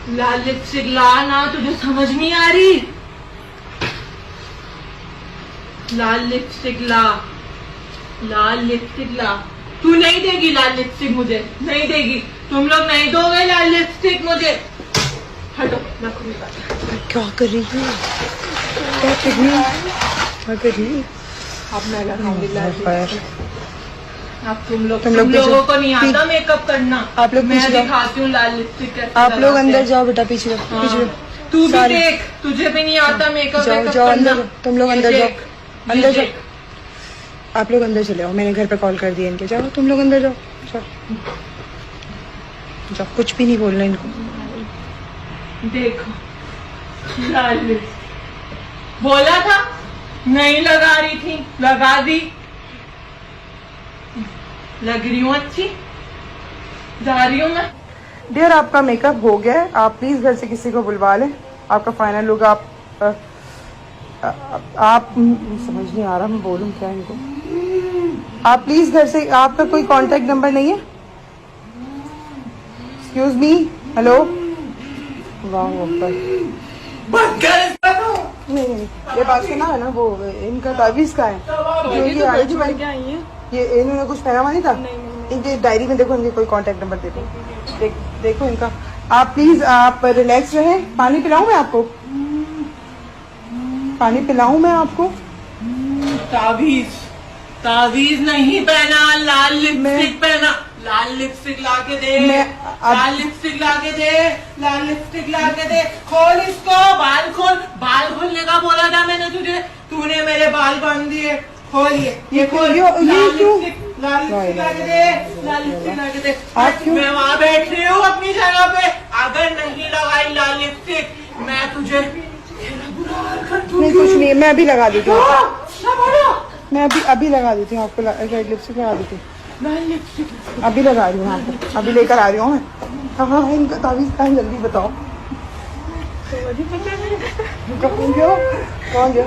लाल lipstick ला ना, तुझे समझ नहीं आ रही? लाल लिपस्टिक ला, लाल लिपस्टिक ला। तू नहीं देगी लाल लिपस्टिक मुझे, नहीं देगी। तुम लोग नहीं दोगे लाल लिपस्टिक मुझे। हटो, मैं खुद निकालती हूँ। क्या कर रही है, क्या कर रही है, क्या कर रही है? अब मैं लगाऊंगी लाल पर लिपस्टिक। अब तुम तुम लोग लोगों को नहीं आता पीछे- मेकअप करना। आप लोग मैं पीछे जाओ। दिखाती हूँ लाल लिपस्टिक कैसे आप लोग लगाते अंदर हैं। जाओ बेटा, पीछे जाओ, पीछे हाँ, जाओ। तू भी सारे- देख, तुझे भी नहीं आता मेकअप जाओ वेकअप जाओ करना। अंदर, तुम लोग ये अंदर जाओ, देख, अंदर ये जाओ। देख। आप लोग अंदर चले आओ, मैंने घर पे कॉल कर दिया इनके। जाओ तुम लोग अंदर जाओ, जाओ जाओ, कुछ भी नहीं बोलना इनको। देखो लाल लिपस्टिक, बोला था नहीं लगा रही थी, लगा दी। लग रही हूँ अच्छी, जा रही हूँ मैं। डियर, आपका मेकअप हो गया है, आप प्लीज घर से किसी को बुलवा लें। आपका फाइनल लुक आप समझ नहीं आ रहा मैं बोलूं क्या इनको। आप प्लीज घर से, आपका कोई कांटेक्ट नंबर नहीं है? Excuse me, hello. वाह नहीं, ये बात सुना है ना, वो इनका तावीज़ का है जो ये आई थी भाई, ये इन्होंने कुछ पहना हुआ नहीं था। इनके डायरी में देखो, इनके कोई कांटेक्ट नंबर देखो इनका। आप प्लीज आप रिलैक्स रहें। पानी पिलाऊं मैं आपको, पानी पिलाऊं मैं आपको? तावीज, तावीज नहीं पहना, लाल लिपस्टिक पहना। लाल लिपस्टिक ला के दे, लाल लिपस्टिक ला के दे, लाल लिपस्टिक ला के दे। खोल इसको, बाल खोल। बाल खोलने का बोला था मैंने तुझे, तूने मेरे बाल बांध दिए। खोल ये खोल। लाल लिपस्टिक ला के दे, लाल लिपस्टिक ला के दे। मैं वहाँ बैठ रही हूँ अपनी जगह पे, अगर नहीं लगाई लाल लिपस्टिक मैं तुझे बुरा हाल कर दूंगी। नहीं कुछ नहीं, मैं अभी लगा देती हूँ, मैं अभी लगा देती हूँ आपको, रेड लिपस्टिक लगा देती हूँ, अभी लगा रही हूँ आपको, अभी लेकर आ रही हूँ मैं। हाँ, इनका तावीज़ कहाँ है, जल्दी बताओ। कौन गया?